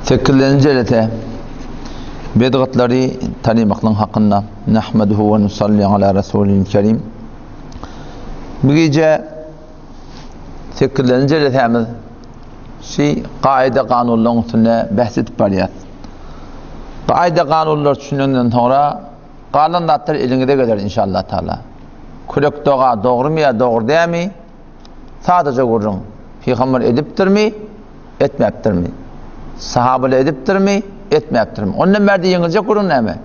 Sekkizinci elete bedgatları tanımaklan hakkında nahmeduhu ve nusalli ala Resulil kerim. Bu gece sekkizinci eletemiz kaide kanunların üstüne bahsedip bariyat. Kaide kanunlar düşününden sonra kalan datlar elinde gelir inşallah Teala. Kurek doğa doğru mu ya doğru değil mi? Sadece görün. Peygamber ediptir mi? Etmeyiptir mi? Sahabeler ediptir mi? Etmeyiptir mi? Onun verdiği yengilce kurun ne mi?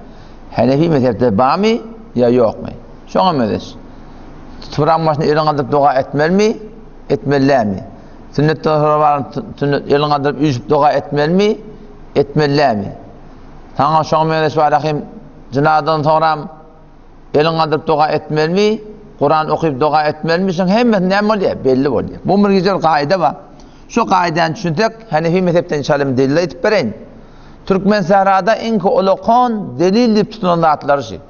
Hanefi mezhepte var mı ya yok mu? Şuna mıdır? Turan başına elin alıp dua etmeli mi? Etmeliler mi? Sünnetten sonra var elin alıp üzüp dua etmeli mi? Etmeliler mi? Sana şuna mıdır? Şuarahim cinadan sonra elin alıp dua etmeli mi? Kur'an okuyup dua etmeli mi? Hemen ne oluyor? Belli oluyor. Bu bir güzel kaide var. Şu kaideden düşünsek Hanefi mezhepten inşallah delil etip vereyin. Türkmen Sahra'da inki olukon delil tutunan zatları şey.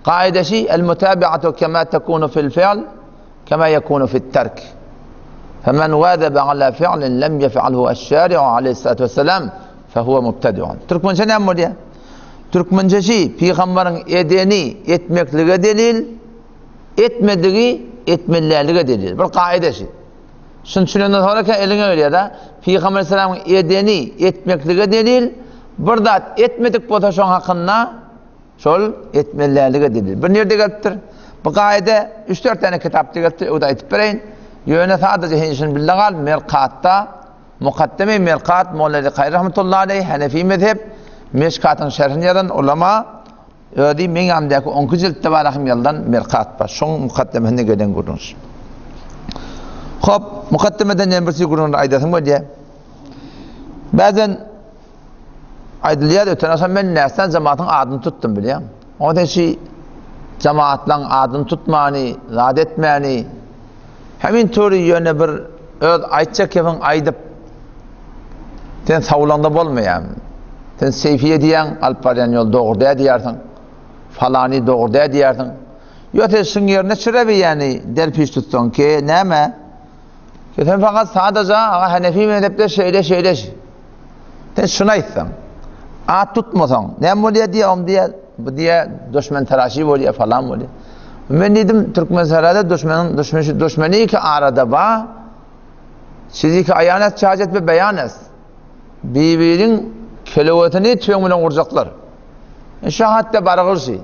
Kaidesi el-mutabi'atu kema tekunu fil fi'l kema yekunu fil terk. Femen vâdebe ala fi'lin lem yef'alhu eş-şâri'u aleyhissalatu vesselam fehuve mubtedi'un. Türkmence ne oluyor? Türkmence şey, Peygamberin edeni etmekliğe delil, etmediği etmelilerliğe delil. Bir kaidesi. Şunu düşününden sonra ki eline öyle da Peygamber Aleyhisselam'ın edeni etmekliğe delil, burada etmedik bu da şu hakkında şol etmelilerliğe delil. Bu nerede geliptir? Bu kaide 3-4 tane kitapta geliptir. O da etip vereyin. Yöne sadece henşin billagal Merkat'ta mukaddeme Merkat Moğlali Kayr rahmetullahi aleyh Hanefi mezhep Meşkat'ın şerhini yazan ulema öyle men amdaki 10 ciltte var yıldan Merkat var. Şun mukaddemesine gelen görünüş. Hop, mukaddemeden nembersi kurun aydasın mı diye. Bazen aydılıya da öten olsam ben nereden cemaatin adını tuttum biliyorum. O da şey cemaatlan adını tutmani, rad etmeni. Hemin türlü yöne bir aytacak yapın aydıp sen savulanda olmayan. Sen seyfiye diyen alparyan yol doğru diye diyersin. Falani doğru diye diyersin. Yoksa şun yerine şürebi yani derpiş tutsun ki neme? Sen fakat sadece Hanefi mezhepte şöyle. Sen şuna etsen, at tutmasan, ne oluyor diye, bu diye düşman telaşı oluyor falan oluyor. Ben dedim Türkmen Sahra'da düşmanı ki arada var, sizi ki ayanet, çağcet ve beyanet, birbirinin kelovatını tüyümüne vuracaklar. Şahatte barağırsı.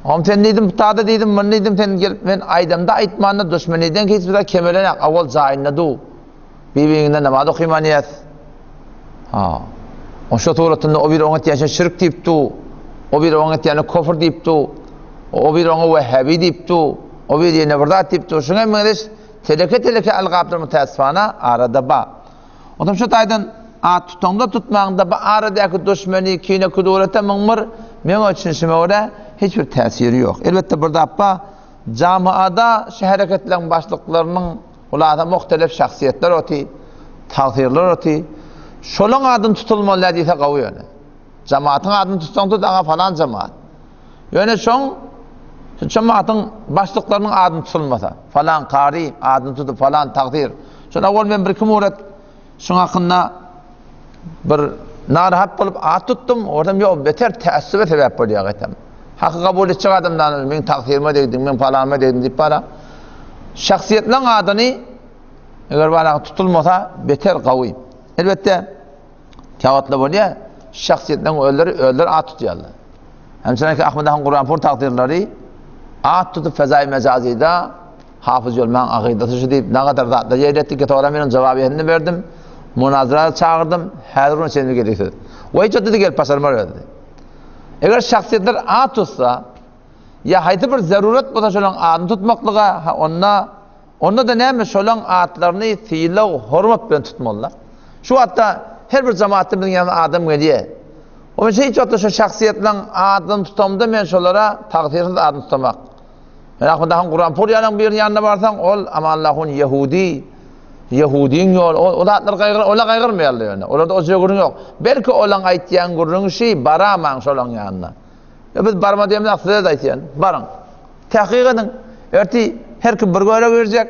Ama sen dedim, tada dedim, ben dedim, sen gelip ben aydamda aytmanına düşmanıyden ki hiçbir de kemelenek, avval zahirine du. Birbirinden namaz okumaniyet. O şu tuğratında o bir ona tiyasın şirk deyiptu, o bir ona tiyasın kofir deyiptu, o bir ona vehhabi deyiptu, o bir yine vırdat deyiptu. Şuna mıgıdış, teleke algabdır müteessifana arada ba. O zaman şu taydan tutamda tutmağında ba aradaki düşmanı kine kudurete mıngmır, men için şimdi hiçbir tesiri yok. Elbette burada apa camiada şu hareketlerin başlıklarının ulada muhtelif şahsiyetler oti, tahsirler oti. Şolun adını tutulmalı hadise kavuyor yani. Cemaatın adını tutsan tut ama falan cemaat. Yani şu cemaatın başlıklarının adını tutulmasa, falan kari adını tutup falan takdir. Şuna ol ben bir kim uğrat, şun hakkında bir narahat bulup ad tuttum, oradan yok beter teessübe sebep oluyor hakikaten. Hakkı kabul edecek adamdan, ben takdirime dedim, ben falanıma dedim deyip bana. Şahsiyetlerin adını eğer bana tutulmasa beter kavuyum. Elbette kağıtla oluyor, şahsiyetlerin öldür ad tutuyorlar. Hemşire ki Ahmet Han Kur'an-ı takdirleri ad tutup fezai mecazida hafız yolman akidası şu deyip ne kadar da yer ettik ki toğramayın cevabını verdim. Münazara çağırdım, her gün seni gerekti. O hiç dedi gel pasarmar ödedi. Eğer şahsiyetler ad tutsa, ya haydi bir zaruret bu da şolan adını tutmaklığa, onda da neymiş şolan adlarını fiille hürmet ben tutmalılar. Şu hatta her bir cemaatimizin yanına adım geliyor. O mesela hiç hatta şu şahsiyetlerin adını tutamda ben şolara takdirsiz adını tutamak. Yani Ahmet Kur'an Puryan'ın bir yanına varsan ol ama Allah'ın Yahudin yol, o da adlar kaygır, ola kaygırmayarlar yani. Orada o şey yok. Belki olan aytiyan gurrun şey baraman şolan yanına. Ya biz barma diyemde aksıda da aytiyan, barın. Tahkik edin. Erti her kim bir göre verecek.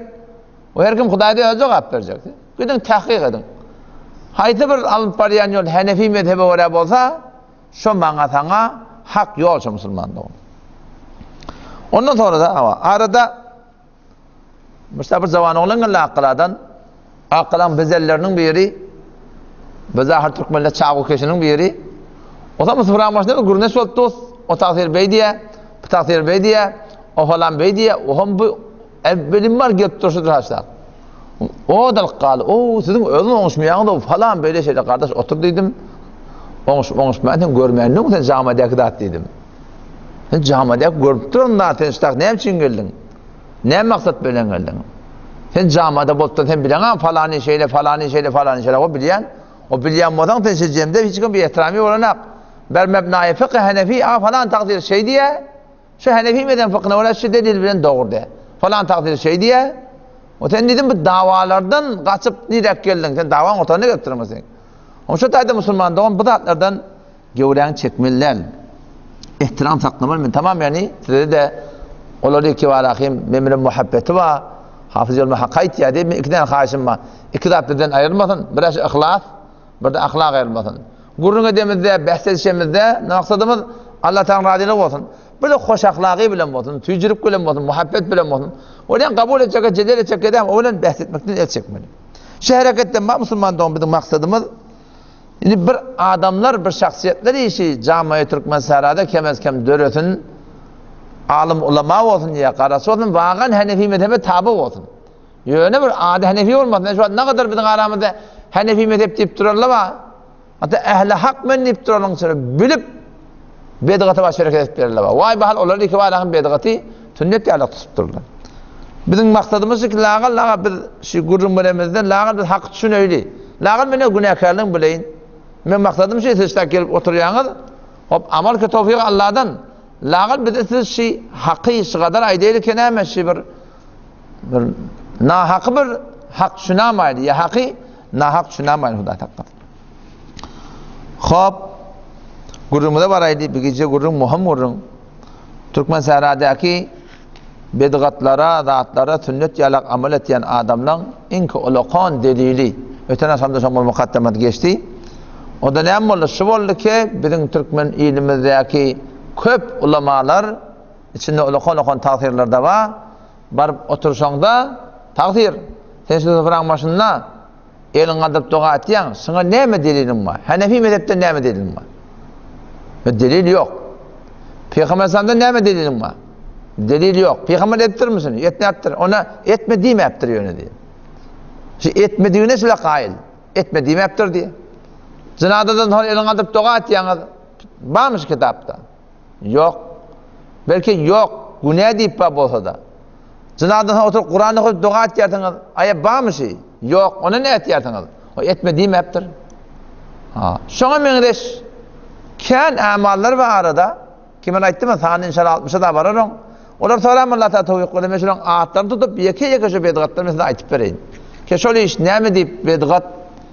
O her kim Hudayda ölecek, hap verecek. Gidin tahkik edin. Haydi bir alıp barayan yol Hanefi mezhebi öyle bolsa, şu bana sana hak yol şu Müslüman doğum. Ondan sonra da arada Mustafa zaman olan akıladan, akılan bezellerinin biri, Bezahir Türkmenle çağu keşinin biri, o da Mustafa başında bir gurne soltuz, o tahsir bey diye, bu tahsir bey diye, o falan bey diye, o hem bu evvelim var gelip duruşudur haşlar. O da kal, o sizin ölüm oluşmayanı da falan böyle şeyler kardeş otur dedim. Oluşmayanı görmeyenler mi sen camideki de dedim. Sen camideki görüp durun da sen işte ne için geldin? Ne maksat böyle geldin? Sen camide bulup sen bilen ama falan şeyle o bilen modan sen cemde hiç bir ihtirami olanak. Ber mebnai fıkıh Hanefi falan takdir şey diye. Şu Hanefi meden fıkhına öyle şey delil bilen doğru de. Falan takdir şey diye. O sen dedim bu davalardan kaçıp nirek geldin. Sen davan ortağına getirmesin. Onun şu tayda Müslüman doğum bu dağıtlardan gevren çekmeliler. İhtiram saklamalı. Tamam yani size de oları ki var akım memnun muhabbeti var. Hafız yolma hakayt ya değil mi? İki tane karşım var. İki dağıtlardan ayrılmasın. Biraz ihlas, bir de ahlak ayrılmasın. Gurrun edemizde, bahsedişimizde maksadımız Allah Teala razı olsun. Böyle hoş ahlakı bilen olsun, tücrüp bilen olsun, muhabbet bilen olsun. Oradan kabul edecek, celal edecek edem, oradan bahsetmekten el çekmeli. Şu hareketten Müslüman doğum bizim maksadımız, yani bir adamlar, bir şahsiyetler işi camiye Türkmen Serada kemez kem dörötün, alim ulema olsun diye karası olsun, vagan Hanefi mezhebe tabi olsun. Yöne bir adi Hanefi olmasın. Şu an ne kadar bizim aramızda Hanefi mezhep deyip durarlar ama, hatta ehli hak men deyip durarlar sonra bilip bedgata baş hareket edip verirler. Vay bahal onlar iki var bedgati sünnet diye tutup dururlar. Bizim maksadımız ki lağa bir şu gurrun bilemizden lağa bir hak düşün öyle. Lağa beni günahkarlığın bileyin. Ben maksadım şey siz gelip oturuyorsunuz. Hop amal ki tevfik Allah'dan. Lağa bir de siz şey hakkı iş kadar aydaylı keneme şey bir nahakı bir hak düşünamaydı. Ya hakkı nahak düşünamaydı Huda Teala. Hop gurrumda varaydı bir gece gurrum muhim gurrum. Türkmen Serra'daki bedgatlara, zatlara sünnet yalak amel eten adamların inki ulukan delili. Ötene sandığı mukaddemat geçti. O da ne oldu? Şu oldu ki bizim Türkmen ilimizdeki köp ulemalar içinde ulukan tahsirler de var. Barıp oturuşanda tahsir. Sen şu Kur'an başında elin adıp dua etiyen sana ne mi delilin var? Hanefi mezhepte ne mi delilin var? Delil yok. Peygamber Efendimiz'de ne mi delilin var? Delil yok. Peygamber ettir misin? Ettir. Ona etmediğimi yaptırıyor ne diye. Şimdi etmediğine şöyle kail. Etmediğimi yaptır diye. Cenadadan sonra elin adıp dua etiyen varmış kitapta. Yok. Belki yok. Günah deyip bab olsa da. Cenadadan sonra oturup Kur'an'ı koyup dua etiyordunuz. Ayıp var mı şey? Yok. Ona ne etiyordunuz? O etmediğimi yaptır. Şuna menreş. Ken amallar var arada. Kimin aytti mı? Sana inşallah 60'a da varırım. Onlar sonra Allah Teala tevfik kıldı. Mesela ağıtlarını tutup yeke şu bedgatları mesela aytıp vereyim. Ki şöyle iş ne mi deyip bedgat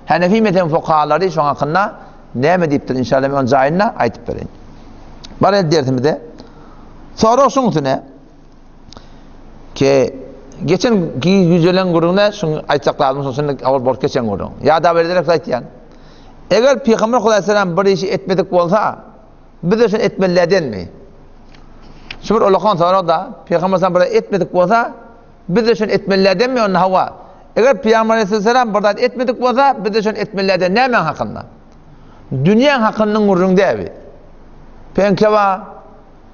Hanefi mezhebi fukahaları şu hakkında ne mi deyiptir inşallah onun cahilina aytıp vereyim. Bari derdim de. Sonra olsun ne? Ki geçen güzelen gururuna şunu aytacaklarımız sonra avul bort geçen gururun. Ya da vererek aytyan. Eğer Peygamber Aleyhisselam bir işi etmedik olsa biz de etmelilerden mi? Şöyle Allah'ın sonra da Peygamber Aleyhisselam etmedik olsa biz de etmelilerden mi onun hava? Eğer Peygamber Aleyhisselam burada etmedik olsa biz de etmelilerden ne men hakkında? Dünya hakkının gururunda evi. Penke var,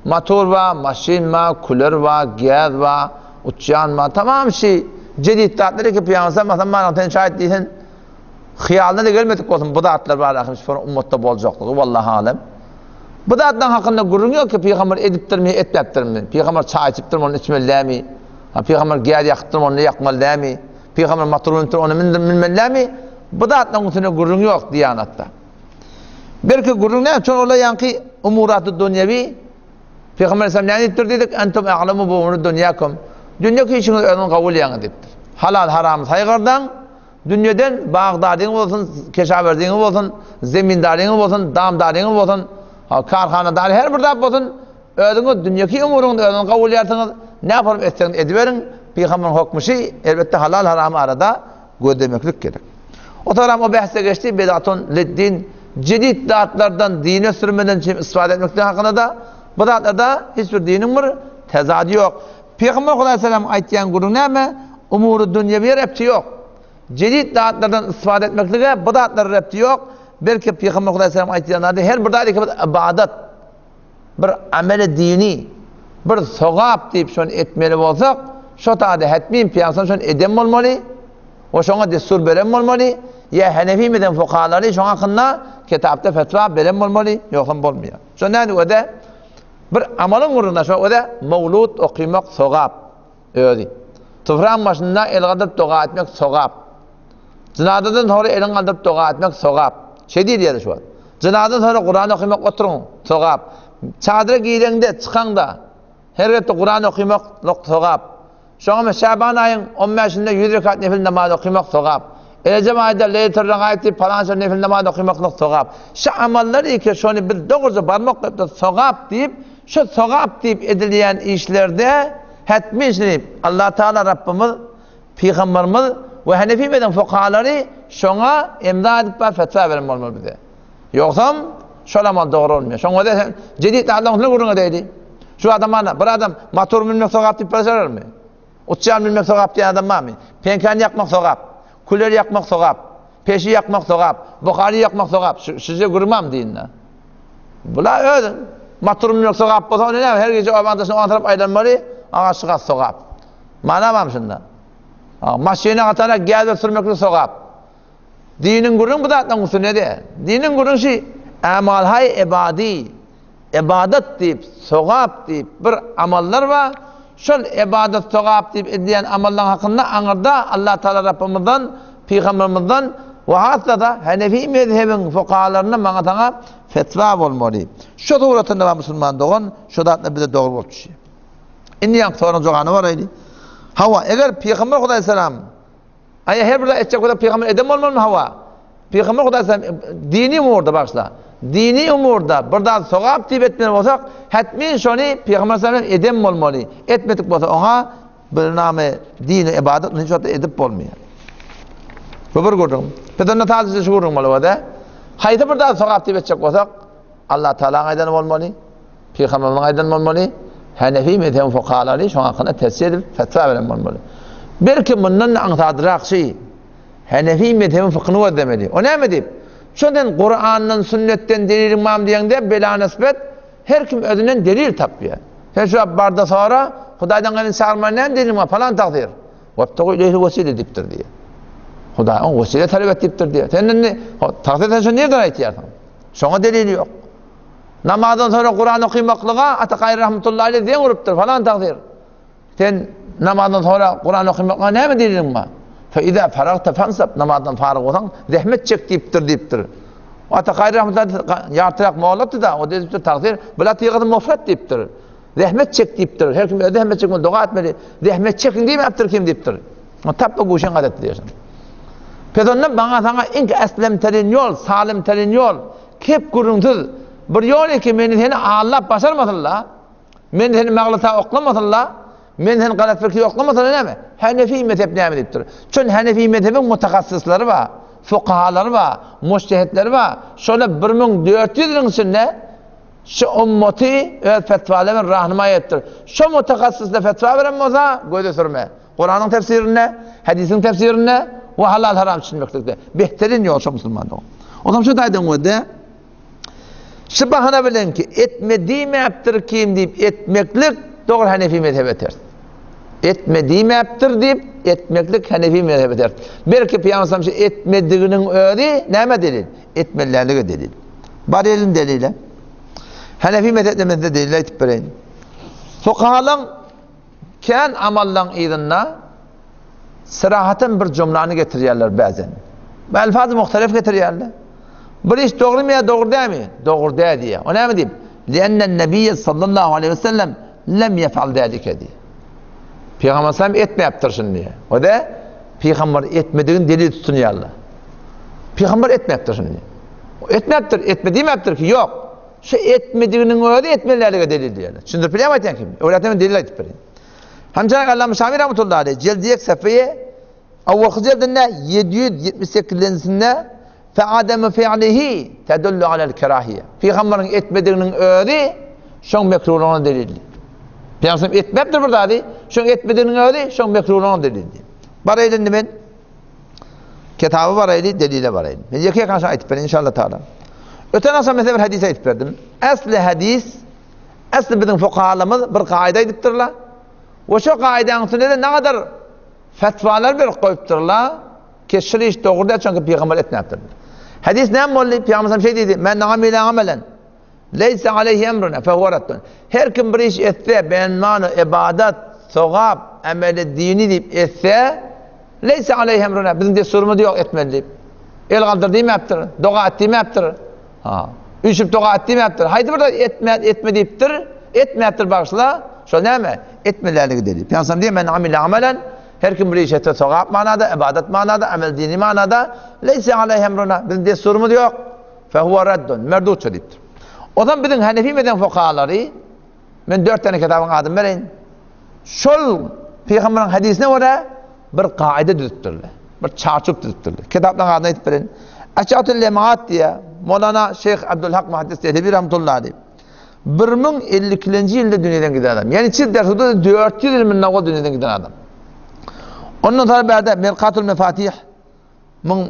motor var, maşin var, kuler var, gaz var, uçağın var, tamam şey cedid tatları ki Peygamber Aleyhisselam manatın şahit değilsin. Hıyalına da gelmedik olsun. Bu da atlar var akım sonra ummatta bolacaklığı vallahi alem. Bu da atdan hakkında gururun yok ki Peygamber ediptir mi etmeptir mi? Peygamber çay içiptir mi onu içmeliler mi? Peygamber gel yaktır mı onu yakmalılar mı? Peygamber maturuntur onu minmeliler mi? Bu da atdan gururun yok Diyanat'ta. Belki gururun ne? Çünkü ola yankı umurat-ı dünyevi Peygamber Aleyhisselam ne ediptir dedik? Entum a'lamu bu umur dünyakum. Dünyaki işiniz önün kavul yanı ediptir. Halal haram saygırdan dünyadan bağdarlığın olsun, keşaverliğin olsun, zemindarlığın olsun, damdarlığın olsun, karhanadar her bir taraf olsun. Ödünüz dünyaki umurun ödünü kabul edersiniz. Ne yapalım etseniz ediverin. Peygamber'in hükmü şey elbette halal haramı arada gözlemeklik gerek. O taraf o bahse geçti. Bedatun leddin. Cedid dağıtlardan dine sürmeden istifade etmekten hakkında da bu dağıtlarda hiçbir dinin bir tezadı yok. Peygamber Aleyhisselam aytyan gurun neyme? Umuru dünyevi repti yok. Cedid dağıtlardan istifade etmekle bu dağıtlar repti yok. Belki Peygamber Aleyhisselam aytyanlarda her bir dağıtı bir ibadet, bir ameli dini, bir sogap deyip şunu etmeli olsak, şu tadı etmeyin Peygamber şunu edem olmalı, o şuna destur berem olmalı, ya Hanefi meden fukahaları şuna hakkında kitapta fetva berem olmalı, yokum olmuyor. Şu neydi o da? Bir amalın uğruna şu o da mevlud okumak sogap. Öyle. Tufran başında el kaldırıp dua etmek sogap. Cenazeden sonra elin kaldırıp dua etmek sogap. Şey değil ya şu an. Cenazeden sonra Kur'an okumak oturun sogap. Çadıra giyilende çıkanda her yerde Kur'an okumak sogap. Şu an Şaban ayın 15'inde 100 rekat nefil namaz okumak sogap. Recep ayda Leyletul Regaib'de falan nefil namaz okumak sogap. Şu amalları ki şunu bir doğruca parmak koyup sogap deyip şu sogap deyip edilen işlerde etmiştir. Allah Teala Rabbimiz, Peygamberimiz ve Hanefi meden fukahaları şuna imdad edip fetva verim olmalı bize. Yoksa şöyle amal doğru olmuyor. Şuna da cedid Allah'ın guruna değdi. Şu adamana, bir adam motor bilmek sogap deyip başarır mı? Uçağın bilmek sogap diyen adam var mı? Penkan yakmak sogap, kuler yakmak sogap, peşi yakmak sogap, bukhari yakmak sogap. Size gurmam deyin la. Bula öyle. Motor bilmek sogap olsa ne her gece o bandasını o taraf aylanmalı, ağaçlığa sogap. Manamam şundan. Maşine atana geldi sürmekle sogap. Dinin gurun bu da atlan ne de? Dinin gurun şey amal hay ibadi, ibadet deyip sogap deyip bir amallar var. Şol ibadet sogap deyip edilen amalların hakkında anırda Allah Teala Rabbimizden, Peygamberimizden ve hatta da Hanefi mezhebin fukahalarına bana sana fetva olmalı. Şu doğrultuda var Müslüman doğan, şu da bize doğru oldu şey. İnni yank sonra zoğanı var öyle. Hava eğer Peygamber Aleyhisselam ay her burada edecek kadar Peygamber edem olmalı mı hava? Peygamber Aleyhisselam dini umurda başla. Dini umurda burada sogap deyip etmeli olsak etmeyin şunu Peygamber Aleyhisselam edem olmalı. Etmedik olsa ona bir name dini ibadet hiç edip olmuyor. Bu bir gördüm. Pedonda tazisi şu gördüm malı da. Haydi burada sogap deyip edecek olsak Allah Teala'nın aydan olmalı. Peygamber'in aydan olmalı. Hanefi mezhebin fukahaları şu hakkında tesir edip fetva veren olmalı. Belki bundan antadırak şey Hanefi mezhebin fıkhını var demeli. O ne mi deyip? Şundan Kur'an'ın sünnetten delil imam diyende bela nispet her kim özünden delil tapıyor. Her şu barda sonra Hudaydan gelin çağırmayan delil imam falan takdir. Vabtağı ileyhi vesile diptir diye. Huday on vesile talep ettiptir diye. Senin ne? Takdir etsen nereden ihtiyarsan? Şuna delili yok. Namazdan sonra Kur'an okumaklığa Atakay rahmetullahi aleyh diye vuruptur falan takdir. Sen namazdan sonra Kur'an okumaklığa ne mi delilin var? فَاِذَا فَرَغْتَ فَانْسَبْ namazdan farık olsan zahmet çek deyiptir. Atakay rahmetullahi yartırak muğlattı da o deyiptir takdir. Bila tiyatı mufret deyiptir. Zahmet çek deyiptir. Her kim zahmet çekmeli, dua etmeli. Zahmet çekin diye mi yaptır kim deyiptir. Tappa guşen adet diyorsun. Pedondan bana sana ilk eslem terin yol, salim terin yol, kep guruntul. Bir yol ki meni seni Allah başarmasınlar. Meni seni mağlata oklamasınlar. Meni seni galat fikri oklamasınlar ne mi? Hanefi mezhep ne mi deyiptir. Çünkü Hanefi mezhebin mutakassısları var, fukahaları var, mujtehitleri var. Şöyle 1400 yılın içinde şu ümmeti fetvalarını rahnama ettir. Şu mutakassısla fetva veren olsa göğde sürme. Kur'an'ın tefsirine, hadisin tefsirine ve halal haram düşünmektedir. Behterin yol şu Müslümanlığı. O zaman şu daydan o da şu bahane bilen ki etmediğimi yaptır kim deyip etmeklik doğru Hanefi mezhebe ters. Etmediğimi yaptır deyip etmeklik Hanefi mezhebe ters. Belki Peygamber etmediğinin öğri neme delil? Etmelerine delil. Bari elin delile. Hanefi mezhebimizde delile etip vereyim. Fukahalan ken amallan idinna sırahaten bir cümlani getiriyorlar bazen. Elfaz-ı muhtelif getiriyorlar. Bir iş doğru mu ya doğru değil mi? Doğru değil diye. O ne mi diyeyim? Liannen Nebiyye sallallahu aleyhi ve sellem lem yef'al dâlike diye. Peygamber sallam etme yaptırsın diye. O da Peygamber etmediğin delil tutunuyorlar. Peygamber etme yaptırsın diye. Etme yaptır, etmediğim yaptır ki yok. Şu etmediğinin öyle etmelerine delil diyorlar. Şimdi bilemeyeceksin kim? Öğretmenin delil edip verin. Hamcanak Allah-u Şamil rahmetullahi aleyh celdiyek sefeye Avvalki cildinde 778'sinde fe'ademe fi'lihi tedullu alel kerahiye. Peygamberin etmediğinin öğrü şon mekruhluğuna delildi. Peygamber etmeptir burada dedi. Şon etmediğinin öğrü şon mekruhluğuna delildi. Baraylı ben kitabı baraylı, delile baraylı. Ben yakıya karşı ayet verin inşallah Teala. Öten asam mesela bir hadise ayet verdim. Asli hadis, asli bizim fukahalarımız bir kaide ediptirler. Ve şu kaidenin üstünde ne kadar fetvalar bir koyupturlar. Keşri iş doğruda çünkü Peygamber etmeptir. Hadis ne oldu? Peygamber şey dedi. Men amile amelen leyse aleyhi emruna fehuve reddun. Her kim bir iş etse beyanmanı, ibadet, sevap, ameli dini deyip etse leyse aleyhi emruna. Bizim de sorumuz yok etmeli deyip. El kaldırdığım yaptır. Dua ettiğim yaptır. Üşüp dua ettiğim yaptır. Haydi burada etme deyiptir. Etme yaptır bakışla. Şöyle ne mi? Etmelerine dedi. Peygamber diyor men amile amelen her kim bir iş etse sevap manada, ibadet manada, amel dini manada leyse aleyhi emruna. Bizim de sorumuz yok. Fehuve reddun. Merdut deyiptir. O zaman bizim Hanefi meden fukahaları ben 4 tane kitabın adını vereyim. Şol Peygamber'in hadisine göre bir kaide düzüttürler. Bir çarçıp düzüttürler. Kitapların adını ayıp verin. Eş'atül lemaat diye Mevlana Şeyh Abdülhak Muhaddis Ehlevi rahmetullahi aleyh 1052. yılda dünyadan giden adam. Yani çift dersinde 400 ilmin navı dünyadan giden adam. Ondan sonra berde Merkatul Mefatih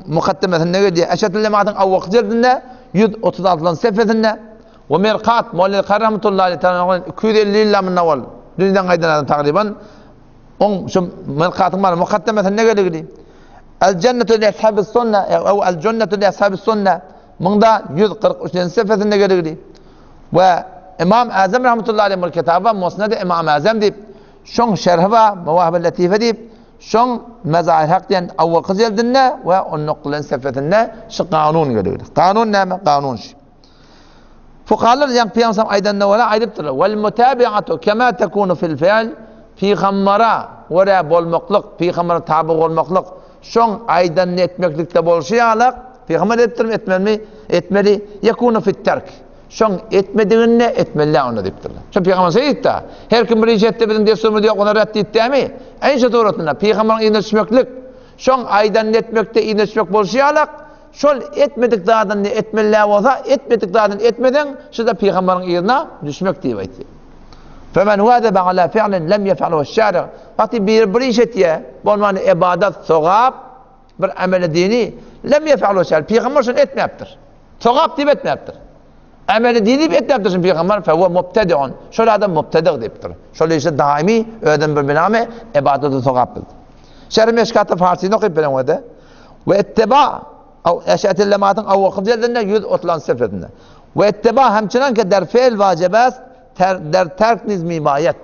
mukaddemesinde gördüğü Eş'atül lemaatın avvak cildinde 136. sefesinde ve Merkat Mevlana rahmetullahi aleyh 250 ilmin navı dünyadan giden adam takriben. On şu Merkat'ın var mukaddemesinde gördüğü El cennetu li ashabis sunne ev el cennetu li ashabis sunne Munda 143. sefesinde gördüğü ve İmam Azam rahmetullahi aleyh kitabı Musned-i İmam Azam deyip şon şerhi ve Mevahib-i Latife deyip şon mezahir hak diyen avvakı cildinde ve on noktaların sefesinde şu kanun görüyor. Kanun ne mi? Kanun şu. Fukahalar yang Peygamber aydan ne var? Ayıptır. Vel mutabi'atu kema tekunu fil fi'l Peygamber'a ve bolmaklık, Peygamber'e tabi olmaklık şon aydan etmeklikte bolşuyalık Peygamber ettir mi etmeli? Etmeli. Yekunu fit terk. Şon etmediğinle etmeli onu deyiptirler. Çünkü Peygamber sayıdı da her kim bir iş etti bizim diye sormadı yok ona reddi değil mi? En şey doğrultusunda Peygamber'in iğne düşmeklik şon aydan etmekte iğne düşmek bolşuyalık şol etmedik dağdan etmeli olsa etmedik dağdan etmeden şu da Peygamber'in iğne düşmek diye ayıttı. فَمَنْ وَادَبَ عَلَى فِعْلٍ لَمْ يَفْعَلُهُ الشَّارِعُ Vakti bir iş etiye, bu anlamda ibadet, sevap, bir amel dini, lem yef'aluhu şer. Peygamber şunu etmeyaptır. Sevap deyip etmeyaptır. Amel dini deyip etmeyaptır şimdi Peygamber. فَهُوَ مُبْتَدِعٌ. Şöyle adam mübtedi deyiptir. Şöyle işte daimi, öğeden bir biname, ibadet-i sevap bildir. Şer-i Meşkat-ı Farsi'ni okuyup benim öde. Ve etteba, eşe'atil lemaatın avvakı cildinde 130 sefetinde. Ve etteba hemçinan ki der fiil vacibat der terk nizmi bayet.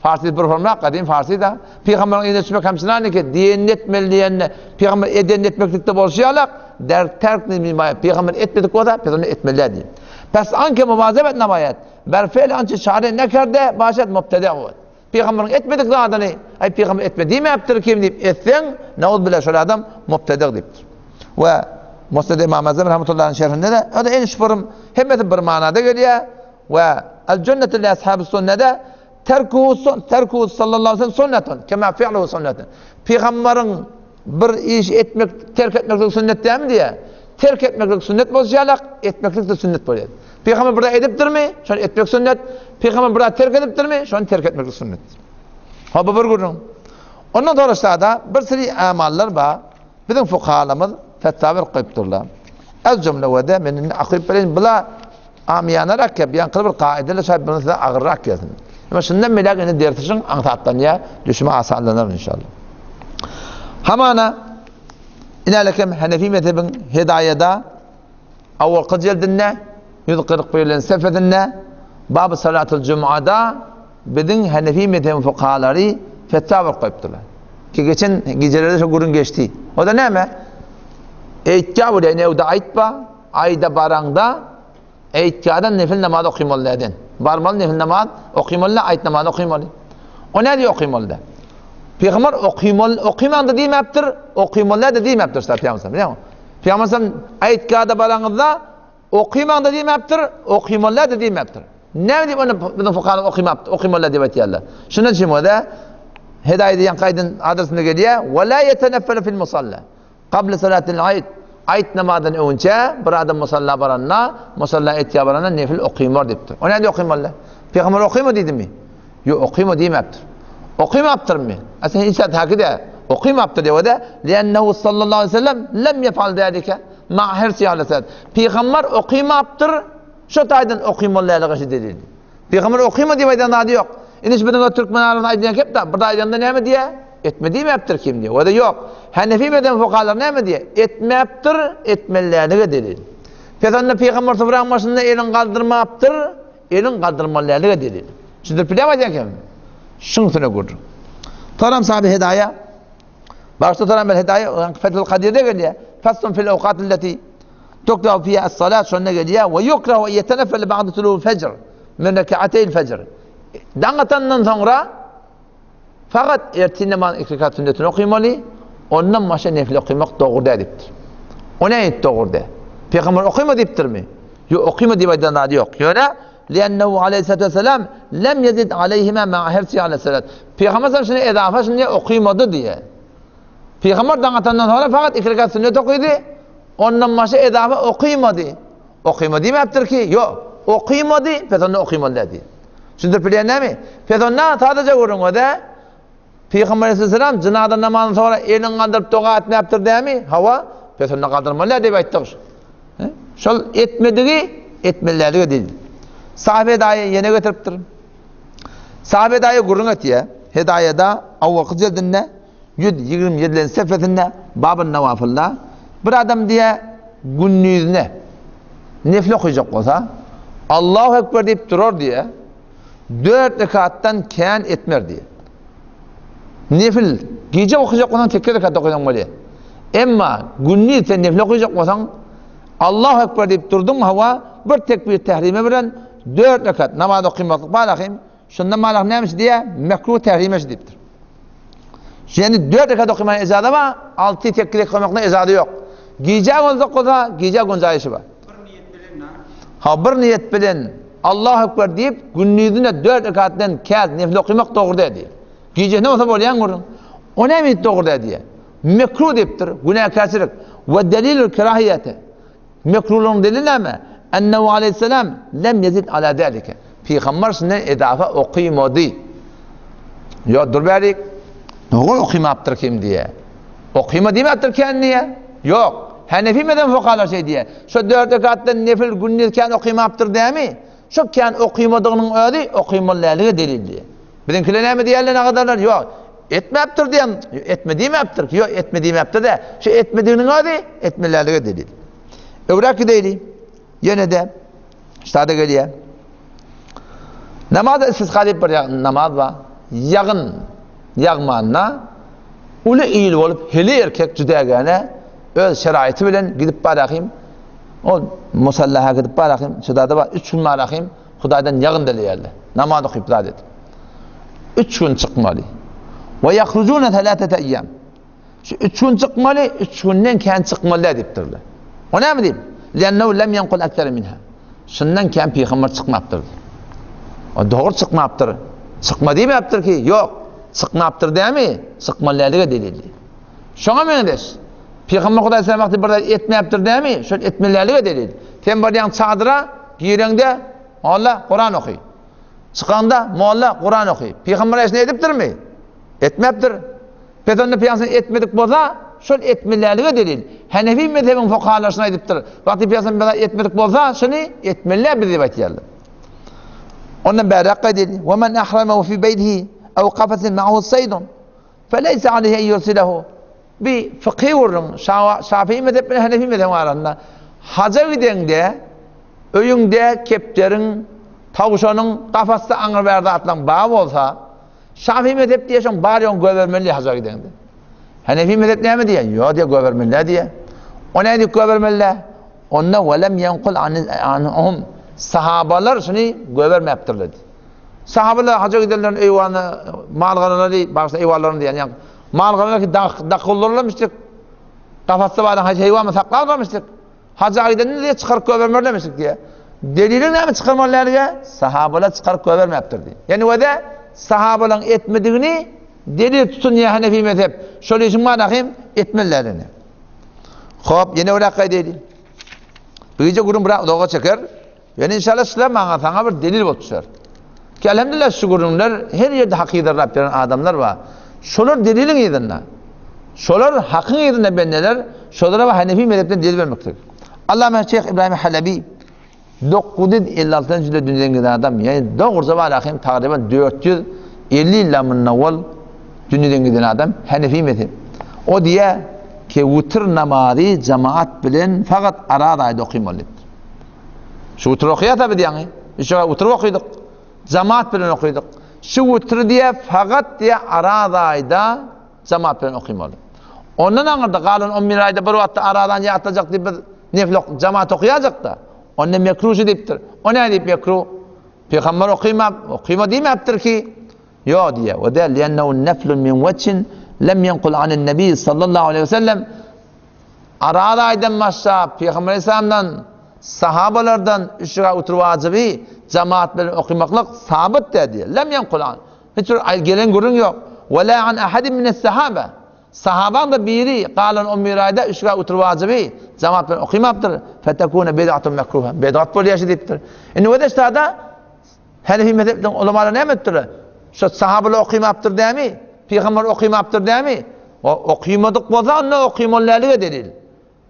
Farsi bir formla kadim Farsi da Peygamber'in iğne düşmek hemçinan ki diyen etmeliyenle Peygamber eden etmeklikte bolşuyalık der terk nizmi bayet. Peygamber etmedik o da Peygamber etmeliler diye. Pes anke muvazebet namayet. Ber fiil ançı şari nekerde başet mübtedi oldu. Peygamber'in etmedik de adını ay Peygamber etmediği mi yaptır kim deyip etsen ne oldu bile şöyle adam mübtedi deyiptir. Ve Musned-i İmam Azam rahmetullah'ın şerhinde de o da en şüpherim hemmetin bir manada geliyor ve el cennetu li ashabis sünnede terkuhu sallallahu aleyhi ve sellem sünnetun kema fi'luhu sünnetun. Peygamberin bir iş etmek, terk etmek sünnet değil mi diye. Terk etmek sünnet bozacak, etmeklik de sünnet böyle. Peygamber burada ediptir mi? Şu an etmek sünnet. Peygamber burada terk ediptir mi? Şu an terk etmek sünnet. Ha bu bir görün. Ondan sonra da bir sürü amallar var. Bizim fukahalarımız fetva koyupturlar. Az cümle ve de menin akıl bilen bula amiyana rakkab yan kılır kaideyle sahip bunu size ağırrak yazın. Ama şundan melek ini dertişin antattan ya düşme asallanır inşallah. Hamana inalekem Hanefi mezhebin hidayede avval cildinde 141. sefedinde bab-ı salatul cum'ada bizim Hanefi mezhebin fukahaları fetva koyupturlar. Ki geçen gecelerde şu gurun geçti. O da ne mi? Eğitka bu da nevde aytba ayda baranda eğitkadan nefil namaz okuymalıydın. Barmalı nefil namaz okuymalı, ayet namaz okuymalı. O ne diyor okuymalı? Peygamber okuymalı da değil mi yaptır? Okuymalı da değil mi yaptır? Peygamber Peygamber eğitkada baranda okuymalı da değil mi yaptır? Okuymalı da değil mi yaptır? Ne diyeyim onu bizim fukahalar okuymalı diye betiyorlar. Şunun için o da Hidayet diyen kaydın adresine geliyor. Ve la yeteneffelu fil musalla. Qabla salatil ayd. Ayd namazdan önce bir adam musalla baranna, musalla etiya baranna nefil okuyumlar diptir. O ne diyor okuyumlar? Peygamber okuyma dedi mi? Yok okuyma demeptir. Okuymaptır mı? Aslında insan hakide okuymaptır diyor da. Liannehu sallallahu aleyhi ve sellem lem yefal zalika ma hirsi ala salat. Peygamber okuymaptır. Şu taydın okuymalarla karşı dedi. Peygamber okuyma diye adı yok. İniş bedene Türkmen arasında aydın hep de burada aydında ne mi diye? Etmediğim yaptır kim diyor. O da yok. Hanefi beden fukahalar ne mi diye? Etmeyaptır, etmelilerine delil. Peygamber sıfırın başında elin kaldırmayaptır, elin kaldırmalarına delil. Şimdi bilemeyecek kim? Şunu kurdu. Taram sahibi hidaya. Başta taram el hidaya, Fethül Kadir'de geliyor. Faslun fil evkatilleti tukdav fiyâ es-salât şunna geliyor. Ve yukrahu yeteneffel ba'de tulû fecr. Min rekâateyl fecr. Dangatandan sonra fakat ertesi namaz iki rekat sünnetini okuymalı. Ondan başka nefil okumak doğru deyiptir. O ne et doğru de? Peygamber okuyma deyiptir mi? Yok okuyma deyip adı yok. Yöne liannehu aleyhissalatu vesselam lem yezid aleyhime ma hirsi ala salat. Peygamber sana şunu edafa şimdi okuymadı diye. Peygamber dangatandan sonra fakat iki rekat sünnet okuydu. Ondan başka edafa okuymadı. Okuyma demeptir ki yok. Okuymadı. Peygamber okuymadı dedi. Şimdi bilen ne mi? Peygamber sadece görün o da Peygamber Aleyhisselam cinaza namazından sonra elini kaldırıp dua etme yaptır değil mi? Hava Peygamber kaldırmalı diye ayttık. Şol etmediği etmeleri değil. Sahabe dahi yine getiriptir. Sahabe dahi gurun etiye. Hidayeda avvakı cildinde 127 sefetinde babın nevafılda bir adam diye günlüğüne nefil okuyacak olsa Allahu Ekber deyip durur diye 4 rekattan keyan etmer diye. Nefil gece okuyacak olsan tek rekat okuyacaksın böyle. Ama günlüğü sen nefil okuyacak olsan Allahu Ekber deyip durdun mu hava bir tekbir tehrime bilen 4 rekat namaz okuymaklık balakayım. Şundan malak neymiş diye mekruh tehrimeş deyiptir. Yani 4 rekat okumanın ezadı var, 6 tekbir okumakla ezadı yok. Gece olsa gece günzayışı var. Bir niyet bilen ne? Ha bir niyet bilen Allahu Ekber deyip günlüğüne 4 rekattan kez nefil okumak doğru dedi. Gece ne olsa böyle yangurun. O ne mi doğru dedi? Mekruh deyiptir, günahkarçılık. Ve delilül kerahiyeti. Mekruhluğun delili mi? Ennehu aleyhisselam lem yezid ala zalike. Peygamber sinden edafa okuymadı. Ya dur berik. Doğru okuymayaptır kim diye. Okuyma demeyaptır kendine. Yok. Hanefi meden fukahalar şey diye. Şu 4 rekattan nefil günlüğüken okuymayaptır değil mi? Şu kendi okuyamadığının öyle okuymalarına delil diye. Bizimkiler ne mi diyorlar ne kadarlar? Yok. Etmeyaptır diyen. Etmediğim yaptır. Yok etmediğim yaptır da. Şu etmediğinin öyle etmelerine delil. Öbüraki değil. Yine de işte geliyor. Namazda istisqa deyip bir namaz var. Yağın yağmanına ulu iyil olup heli erkek cüdegene öz şeraiti bilen gidip barakayım. O musallaha gidip barakayım. Şurada var 3 gün barakayım. Hudaydan yağın deliyerli. Namaz okuyup da dedi. 3 gün çıkmalı. Ve yakrucune 3 eyyam. Şu 3 gün çıkmalı, 3 günden kendi çıkmalı deyiptirler. O ne mi diyeyim? Lennehu lem yankul ektere minha. Şundan kendi peygamber çıkmaptır. O doğru çıkmaptır. Çıkma değil mi yaptır ki? Yok. Çıkmaptır değil mi? Çıkmalılarına delildi. Şuna mı deyiz? Peygamber Kuday Aleyhisselam vakti burada etmeyaptır değil mi? Şöyle etmelerine delil. Sen buradan çadıra girende Allah Kur'an okuy. Çıkanda mualla Kur'an okuy. Peygamber Aleyhisselam ediptir mi? Etmeyaptır. Peygamber Peygamber etmedik bolsa şöyle etmelerine delil. Hanefi mezhebin fukahalarına ediptir. Vakti Peygamber etmedik bolsa şunu etmeler bir rivayet geldi. Ondan beri delil. Ve men ahramehu fi beytihi ev kafatin ma'hu saydun feleyse aleyhi en yursilehu. Bir fıkhi vurun. Şafii mezhebine Hanefi mezhebi arasında. Haca gidende öyünde kepterin tavşanın kafası anır verdi atlan bağ olsa Şafii mezhep diyorsun bari on gövermeli haca gidende. Hanefi mezhep ne mi diye? Yok diye gövermeli diye. O ne diye gövermeli? Onunla velem yankul anhum. Sahabalar şunu gövermeyaptırlar. Sahabalar haca gidenlerin eyvanı, malganaları, başta eyvallarını diyen yani malganalar ki dakullarlamıştık. Kafası var hacı eyvanı saklarlamıştık. Haca gidenini diye çıkarıp gövermezlemiştik diye. Delilin ne mi çıkarmaları ya? Sahabalar çıkarıp gövermeyaptır diye. Yani o da sahabaların etmediğini Delil tutun ya Hanefi mezhep. Şöyle için manakım etmelerini. Hop yine öyle kaydedin. Böylece kurum bırak doğa çeker. Yani inşallah sizler bana sana bir delil buluşur. Ki elhamdülillah şu kurumlar her yerde hakikaten Rabbinin adamlar var. Şolar delilin yedinler. Şolar hakkın yedinler benneler. Şolara ve Hanefi mezhepten delil vermektir. Allame Şeyh İbrahim Halebi 956 yılda dünyadan giden adam. Yani doğruca var akım takriben 450 yılın evvel dünyadan giden adam Hanefi mezhep. O diye ki vutur namazı cemaat bilen fakat arada ayda okuymalıdır. Şu vutur okuyor tabi diye. İşte vutur okuyorduk. Cemaat bilen okuyorduk. Şu vutur diye fakat diye arada ayda cemaat bilen okuymalı. Ondan anırdı kalın 11 ayda bir vakitte aradan yatacak diye bir nefil cemaat okuyacak da. Onun mekruhu deyiptir. O ne deyip mekruh? Peygamber okuyma demeyiptir ki. Yo diye. O da liyennehu neflun min veçin lem yenkul anin nebi sallallahu aleyhi ve sellem. Arada aydan başta Peygamber Aleyhisselam'dan sahabalardan üçüge otur vacibi cemaat bilen okumaklık sabit dedi. Lem yenkul an. Hiç gelen görün yok. Ve la an ahadim mines sahabe. Sahaban da biri kalan 11 ayda üçüge otur vacibi cemaat bilen okumaktadır. Fetekune bid'atun mekruha. Bid'at böyle yaşayıptır. O da işte da Hanefi mezhepten ulamalar ne ettir? Şu sahabeler okumaktadır değil mi? Peygamber okumaktadır değil mi? Okuymadık bolsa onu okuymalarlığı delil.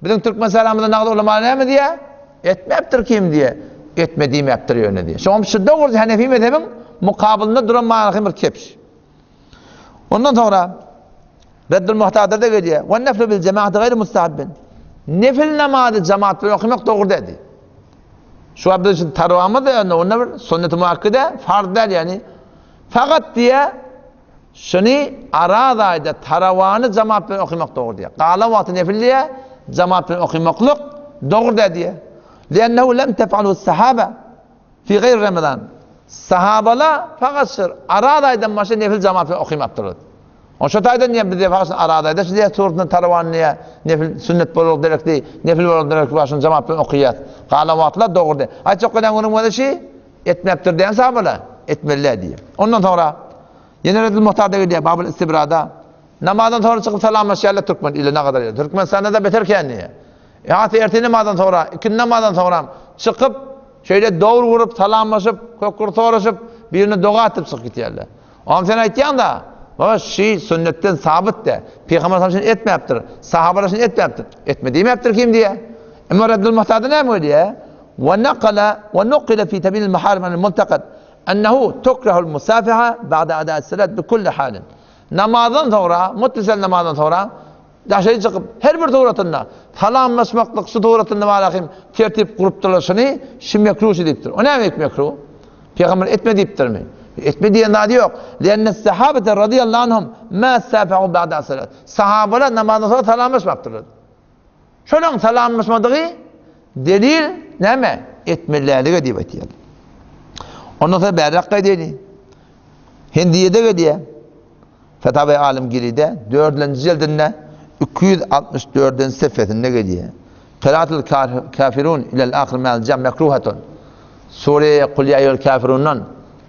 Bizim Türk meselamızda ne kadar ulamalar ne diye? Etmeptir kim diye. Etmediğim yaptırıyor ne diye. Şu an şu doğru Hanefi mezhebin mukabilinde duran manakı bir kepş. Ondan sonra Reddül Muhtadır'da geliyor. Ve neflu bil cemaati gayri mustahabbin. Nefil namazı cemaatleri okumak doğru dedi. Şu abdest için taravamı da onun bir sünnet-i muakkide farz der yani. Fakat diye şunu arada ayda taravanı cemaatleri okumak doğru diye. Kâle vakti nefilliye cemaatleri okumaklık doğru dedi. Liyennehu lem tef'aluhu sahabe fi gayri Ramazan. Sahabala fakat arada aydan başka nefil cemaatleri okumaktır. O şataydan niye bir defa aradaydı size sorduğun taravan niye nefil sünnet bolur direkti nefil bolur direkti başın cemaatla okuyat qalavatlar doğru. Ay çok kadar onun böyle şey etmeptir diyen sahabeler etmeliler diye. Ondan sonra yine Reddül Muhtar'da diye Babul İstibra'da namazdan sonra çıkıp selamlaşıyorlar Türkmen ile ne kadar. Türkmen sana da beter kendine. Hatta ertesi namazdan sonra ikinci namazdan sonra çıkıp şöyle doğru vurup selamlaşıp kokurtolaşıp birini dua atıp çıkıp gidiyorlar. Ama sen aytyan da ama şey sünnetten sabit de Peygamber Efendimiz etmeyaptır. Sahabeler için etmeyaptır. Etmediğim yaptır kim diye. Ama Reddül Muhtar'da ne mi diye? Ve nuqile fi tebil maharim anil muntakad ennehu tukrahul musafiha ba'da ada'i salat bi kulli halin. Namazdan sonra, mutlesel namazdan sonra dışarı çıkıp her bir doğratında salamlaşmaklık su doğratında malakim tertip kurup duruşunu şimdi mekruh ediptir. O ne demek mekruh? Peygamber etme deyiptir mi? Etme diyen adı yok. Lenne sahabete radıyallahu anhum ma safa'u ba'da salat. Sahabeler namazdan sonra salamlaşmaktırlar. Şöyle salamlaşmadığı delil ne mi? Etmelerine diye bitiyor. Ondan sonra berrak dedi. Hindiye'de diye. Fetavai Alimgiri'de 4. cildinde 264. sefetinde geliyor. Kıraatul kafirun ilel ahir me'al cem mekruhatun. Sure Kul ya eyyuhel kafirun'dan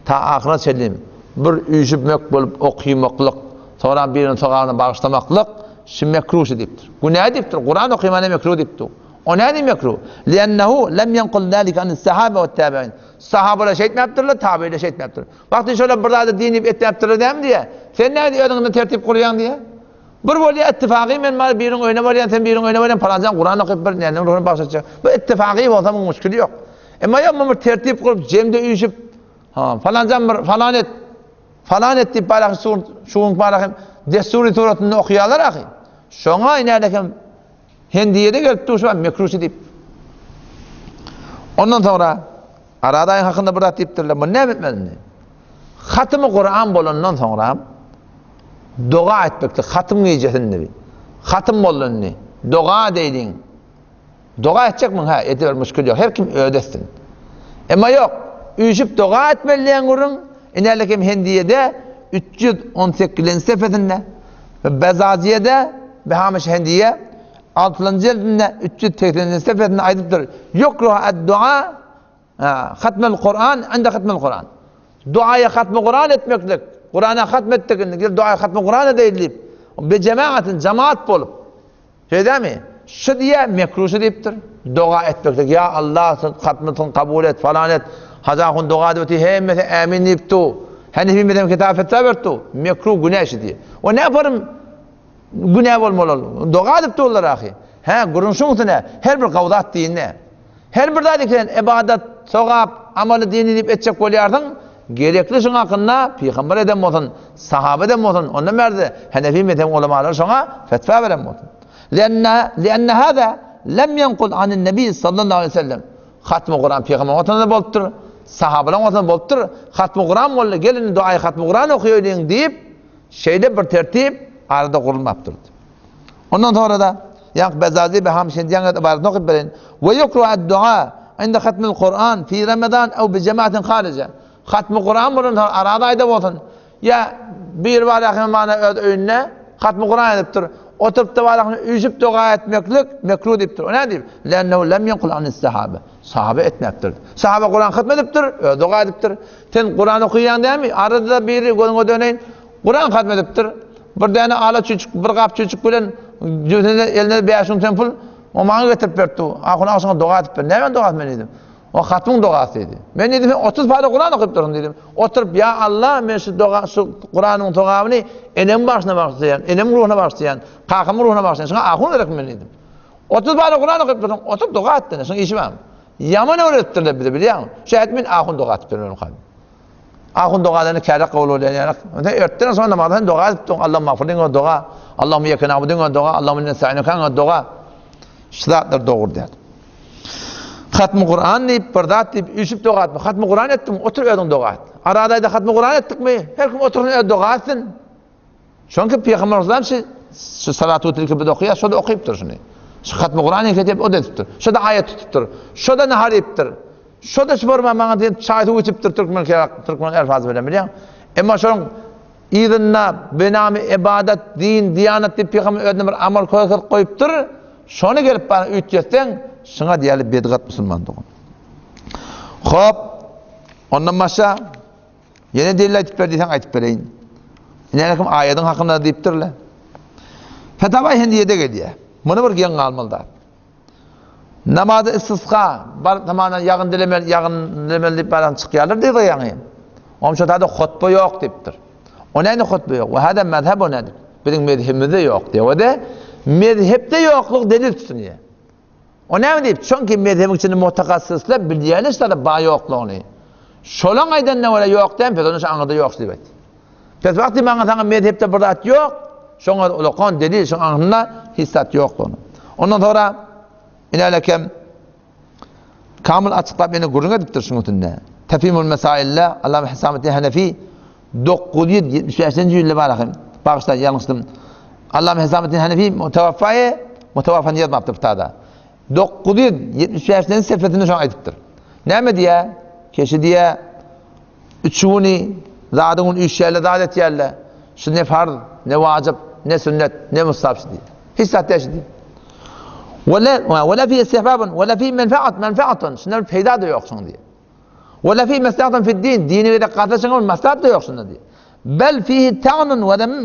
ta ahirine çelim bir üjübmek bolup okuymaklık sonra birinin sokağına bağışlamaklık şimdi mekruh ediptir. Bu ne ediptir? Kur'an okuymanı mekruh ediptir. O ne edip mekruh? Liyennehu lem yenkul zâlike anis sahabe ve tabi'in. Sahabeler şey etmeyaptırlar, tabi'yle şey etmeyaptırlar. Baktın şöyle burada da dinip etmeyaptırlar değil mi diye. Sen ne diyorsun tertip kuruyan diye? Bir böyle ittifakî men birinin oyuna varyan sen birinin oyuna varyan falancan Kur'an okuyup bir nenin ruhunu bağışlatacak. Bu ittifakî olsa bunun müşkülü yok. Ama yapmamır tertip kurup cemde uyuşup falancan falan et deyip barak şuun barak desturi turatında okuyalar akı. Şona inerdekim Hindiye'de gelip duruşu mekruh deyip. Ondan sonra aradayın hakkında bırak deyiptirler. Bu ne bitmedin? Hatım-ı Kur'an bolundan sonra dua etmekti. Hatım giyeceksin. Hatım bolunni. Dua deydin. Dua edecek mi? Ha, ediver müşkül yok. Her kim ödesin. Ama yok. Üyüşüp dua etmeliyen kurun. İnerlekim Hindiye'de 318. sefetinde ve Bezaziye'de Behamiş Hindiye 6. cildinde 380. sefetinde aydıptır. Yukruha ad-dua hatmel Kur'an inde hatmel Kur'an. Duaya hatmel Kur'an etmeklik Kur'an'a hatmettik, gel dua hatmi Kur'an'a deyilip, be cemaatin cemaat bolup, şey değil mi? Şu diye mekrusu deyiptir. Dua etmektir. Ya Allah hatmetini kabul et falan et. Hazakun dua deyip hemmeti emin deyiptu. Hanefi medhem kitap fetva vertu. Mekruh günah işi diye. O ne yaparım? Günah olmalı. Dua deyipti onlar ahi. Gurunşun ne? Her bir kavdat deyin ne? Her bir dadikten ibadet, sogap, amalı dini deyip etcek kolyardın. Gerekli şun hakkında peygamber edem olsun, sahabe edem olsun. Ondan verdi. Hanefi medhem ulemalar şuna fetva verem olsun. لأن هذا لم ينقل عن النبي صلى الله عليه وسلم ختم القرآن peygamber vatanında boluptur, sahabeler vatanında boluptur. ختم القرآن bolla gelin duayı ختم القرآن okuyun deyip şeyde bir tertip arada kurulmaptır. Ondan sonra da yak Bezazi ve Hamşin diyen ibaret okuyup verin. Ve yukru'ad dua inde ختم القرآن fi Ramazan ev bi cemaatin harice. ختم القرآن bunun arada ayda olsun. Ya bir var yakın mana önüne ختم القرآن ediptir. Oturup da varlığını üzüp dua etmeklik mekruh deyiptir. O ne deyip? لَنَّهُ لَمْ يَنْقُلْ عَنِ السَّحَابَ. Sahabe etmektir. Sahabe Kur'an hatmediptir, dua ediptir. Sen Kur'an okuyan değil mi? Arada da biri gözüne döneyin, Kur'an hatmediptir. Bir tane ala çocuk, bir kap çocuk bilen eline 5 tempul, o bana getirip verdi. Akuna aslında dua edip ver. Ne ben dua etmeliydim? O hatmın duasıydı. Ben dedim 30 fayda Kur'an okuyup durun dedim. Oturup ya Allah ben şu Kur'an'ın togavını enem başına başlayan, enem ruhuna başlayan, kakım ruhuna başlayan. Şuna akun öğretmeliydim. 30 fayda Kur'an okuyup durun. Oturup dua ettin. Şuna işi var mı? Yaman öğrettirler bir de biliyor musun? Şehitmin akun dua etip durun. Akun dualarını kârek kavlu olayarak. Örttüğün sonra namazdan dua edip durun. Allah'ım mağfirdin o dua. Allah'ım yakın abudun o dua. Allah'ım nesa'inu kan o dua. Şıdatlar doğur der. Hatm-ı Kur'an deyip, pırdat deyip, üsüp dua etme. Hatm-ı Kur'an ettim, otur ödün dua et. Aradayda Hatm-ı Kur'an ettik mi? Her kim oturun ödün dua etsin. Çünkü Peygamberimiz şu salatu tilkibide okuyor, şu da okuyuptur şunu. Şu Hatm-ı Kur'an ekletip o da tuttur. Şu da ayet tutuptur. Şu da nehar ettir. Şu da sporma bana diye çaytı uçuptur Türkmen elfazı bilen biliyor musun? Ama şunun idinna, benami, ibadet, din, diyanet deyip Peygamber ödün bir amal koyuptur. Şunu gelip bana ütçesten, şuna diyelim bedgat Müslümanlığı. Hop, ondan başka yine delil aytıp verdiysen aytıp vereyim. İnenekim ayetin hakkında deyiptirler. Fetavai Hendiye'de geliyor. Bunu bir gen kalmalıdır. Namazı istisqa, tamamen yağın dilemeli deyip bana çıkıyorlar deyip yani. Onun için da hutbe yok deyiptir. O neydi hutbe yok? Ve hada mezheb o nedir? Bizim mezhebimizde yok diyor. O da mezhepte yokluk delil tutunuyor. O ne deyip? Çünkü mezhebin içinde muhtakassıslar bildiğini işte bağ yokluğunu. Şolan aydan ne var yok deyip, onun için anında yok deyip. Pes vakti bana sana mezhepte bırak yok, şuna ulukan delil, şuna anında hissat yok onu. Ondan sonra inalekem kamil açıklayıp beni gurun ediptir şunu tünde. Tefhimul mesaille Allah'ım Hisameti Hanefi 975. yılda var. Bağışlar yanlıştım. Allah'ım Hisameti Hanefi mutevaffanı yazmaptır burada. 975'lerin sefretini şu an ayıptır. Ne mi diye? Keşi diye üçüğünü zadının üç yerle zadet yerle şu ne farz, ne vacip, ne sünnet, ne mustahap diye. Hiç sahte diye. ولا فيه استحباب ولا فيه منفعة şunların fayda da yok şun diye. ولا فيه مصلحة في الدين dini ve katlaşın maslahat da yok şun diye. Bel fihi ta'nun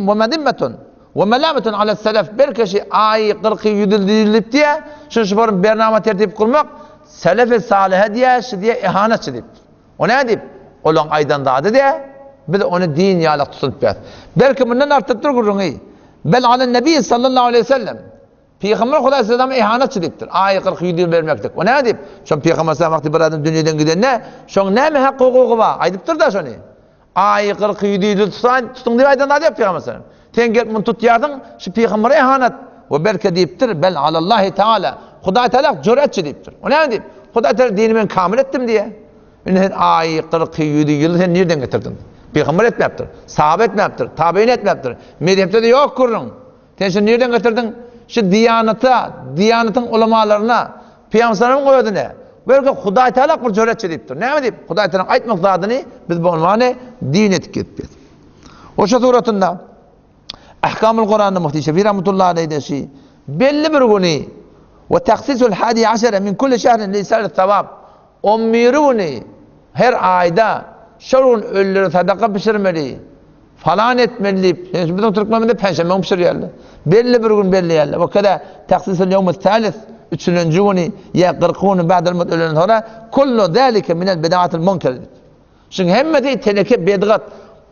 ve medimmetun ve melametun ala selef bir kişi ay 40 yüdüldürülüp diye şu sporun bernama tertip kurmak selef-i salih diye ihanetçi deyip. O ne deyip? Olan aydan dağıdı diye bir de onu din yalak tutup bir. Belki bundan arttırır kurun iyi. Bel alen nebi sallallahu aleyhi ve sellem Peygamber Huda Aleyhisselam'a ihanetçi deyiptir. Ay 40 yüdül vermektir. O ne deyip? Şun Peygamber Aleyhisselam vakti bir adam dünyadan giden ne? Şun ne mi hakkı hukuku var? Aydıptır da şunu. Ay 40 yüdül tutun diye aydan dağıdı yap Peygamber Aleyhisselam. Sen gelip bunu tut yardın, şu Peygamber'e ihanet. Ve belki deyiptir, bel alallahi teala. Huda Teala cüretçi deyiptir. O ne deyip? Huda Teala dinimi kamil ettim diye. Ay 40 yüdül sen nereden getirdin? Peygamber etmeyaptır, sahabe etmeyaptır, tabi'in etmeyaptır. Medhepte de yok kurun. Sen şimdi nereden getirdin? Şu diyanatın ulemalarına, Peygamber'in koydu ne? Böyle Huda Teala bir cüretçi deyiptir. Ne mi deyip? Huda Teala aytmak zadını biz bu unvanı din etiketliyiz. O şu suratında Ahkamul Kur'an'ın muhtişefi rahmetullahi aleyhi de şey belli bir günü ve taksisul 11 min kulli şehrin lisanı sevap 11 günü her ayda şerun ölüleri sadaka pişirmeli falan etmeliyip, bizim Türkmen'de penşemben pişiriyorlar. Belli bir gün belli yerler. O kadar taksisil yevmü thalith, 3. günü ya 40 günü ba'del mut ölen sonra kullu zalika minel bid'atil munkar. Çünkü hemmeti teneke bid'at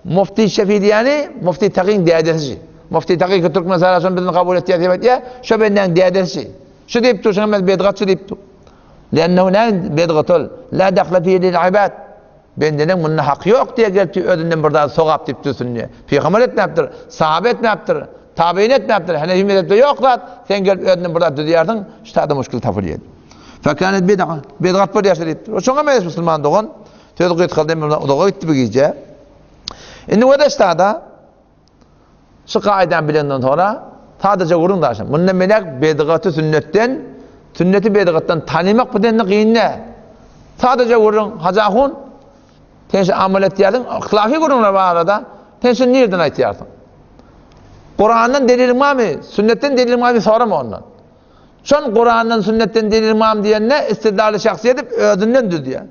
Mufti Şefidiyani, Mufti Taqin diyadesi. Mufti Taqin Türkmen sarasını bizden kabul etti ya, şu benden diyadesi. Şu deyip dur, şimdi bid'at şu deyip dur. Lennehu ne bid'atul, la dakhla fihi lil ibad. Benden bunun hak yok diye geldi ödünden buradan sokap deyip dursun diye. Peygamber etmeyaptır, sahabe etmeyaptır, tabi'in etmeyaptır. Hanefi mezhepte yok lan. Sen gelip ödünden buradan diyardın, işte adı müşkil tafır yedi. Fekanet bid'a, bid'at bir yaşa deyip dur. O şuna meyes Müslüman doğun. Tezgü etkalden odağa gitti bir gece. Şimdi o da işte da şu kaiden bilenden sonra sadece kurun da aşın. Bunun melek bid'atı sünnetten, sünneti bid'attan tanımak bu denli kıyın ne? Sadece kurun hacahun, tenşi amelet yerdin, hilafi kurunlar var arada, tenşi nereden ait yerdin? Kur'an'dan delil var mı? Sünnetten delil var mı? Sonra mı ondan? Son Kur'an'dan sünnetten delil var mı diyen ne? İstidlali şahsiyet edip ödünden düdü ya.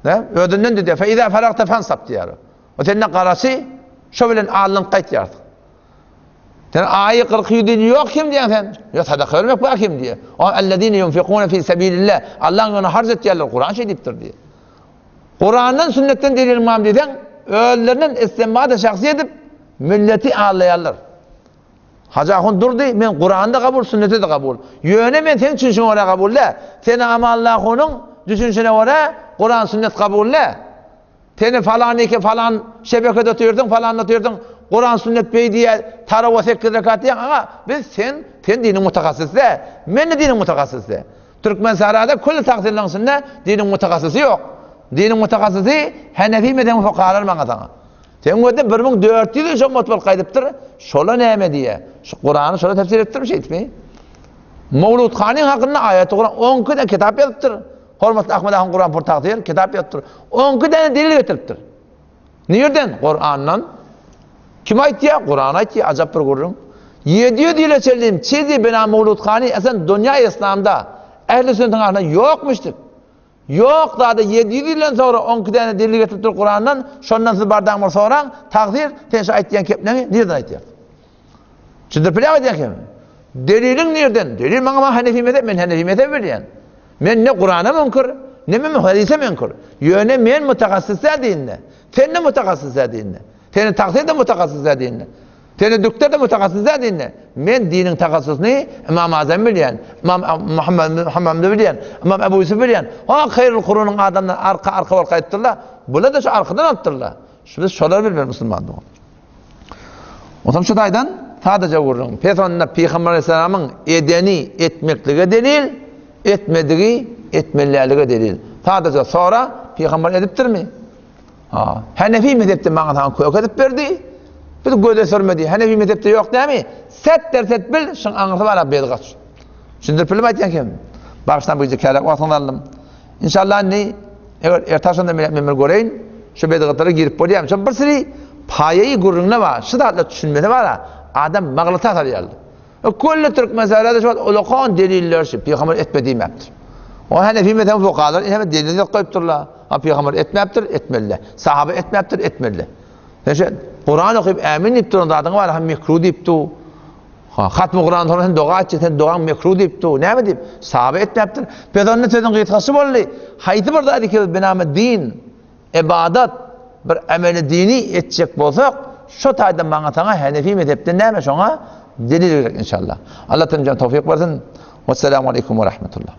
Ne? Ödünden düdü ya. Fe-idâ feragte fensab diyor. O senin karası şu bilen ağırlığın kayıt yardı. Sen ayı 47 yok kim diyen sen? Ya sadaka vermek bu kim diye. O ellezine yunfikune fi sebilillah. Allah'ın yoluna harc et yerler. Kur'an şey deyiptir diye. Kur'an'dan sünnetten delil imam diyeden öğlerinden istinbada şahsi edip milleti ağırlayarlar. Hacı Ahun durdu. Men Kur'an'da kabul, sünneti de kabul. Yöne men sen düşünsün oraya kabul le. Sen ama Allah'ın düşünsüne oraya Kur'an sünnet kabul le. Seni falan şebekede atıyordun, falan atıyordun. Kur'an sünnet bey diye tarav 8 rekat diye ama biz sen dinin mutakassısı de. Men de dinin mutakassısı de. Türkmen sarayda kulli takdirlansın ne? Dinin mutakassısı yok. Dinin mutakassısı Hanefi mezhebi fuqahalar manatana. Sen gördün 1400 yıl son matbul kaydıptır. Şola neme diye. Şu Kur'an'ı şöyle tefsir ettirmiş etmeyi. Mevlud Khan'ın hakkında ayet-i Kur'an 10 tane kitap yazıptır. Hormatlı Ahmet Ahun Kur'an Portakdir kitap yazıptır. 10 tane delil getiriptir. Nereden? Kur'an'dan. Kim ayet ya? Kur'an ayet ya. Acap bir kurun. 700 yıl içerisinde çizdi bina Mevlud Khan'ı esen dünya İslam'da ehl-i sünnetin arasında yokmuştur. Yok daha da 700 yıldan sonra 10 tane delil getiriptir Kur'an'dan. Şondan siz bardağın sonra takdir tenşi ayet diyen keplerini nereden ayet ya? Çıdır pilav ediyen keplerini. Delilin nereden? Delil bana Hanefi mezhep, men Hanefi mezhep veriyen. Men ne Kur'an'a münkür, ne men hadise münkür. Yöne men mutakassıslar dinle. Sen ne mutakassıslar dinle. Senin takdir de mutakassıslar dinle. Senin doktor da mutakassıslar dinle. Men dinin takassısını İmam Azam bilen, İmam Muhammed bilen, İmam Ebu Yusuf bilen. Ha hayrul kurunun adamdan arka var kayıttırlar. Bula da şu arkadan attırlar. Şu biz şolar bilmez Müslüman doğum. O zaman şu daydan sadece vurun. Peygamber Aleyhisselam'ın edeni etmekliğe delil, etmediği etmeliğe delil. Sadece sonra Peygamber ediptir mi? Hanefi mezhepte bana tamam koyuk edip verdi. Bir de göze sürmedi. Hanefi mezhepte yok değil mi? Set bil, şun anlatı var bedgat. Şimdi film aytyan kim? Baştan bu zikâlek vatanalım. İnşallah ne? Eğer ertaşında memur göreyin, şu bedgatlara girip bolayam. Şu bir sürü payeyi gurruna var. Şu da düşünmede var. Adam mağlata atar Kulli Türk meselede şu ulukan deliller şu. Peygamber etmediğim yaptır. O Hanefi mezhebi fuqahalar hemen deliller koyupturlar. Peygamber etmeyaptır, etmeliler. Sahabe etmeyaptır, etmeliler. Kur'an okuyup emin deyip durun adın var, mekruh deyip dur. Hatm-ı Kur'an sonra sen doğa edeceksin, sen doğan mekruh deyip dur. Ne mi deyip? Sahabe etmeyaptır. Peygamber'in sözün kıyıtkası oldu. Hayti burada dedi ki, benamı din, ibadat, bir emeli dini edecek bolsak, şu taydan bana sana Hanefi mezhepten ne mi şuna? Delil verecek inşallah. Allah tanrıcan tevfik versin. Vesselamu aleyküm ve rahmetullah.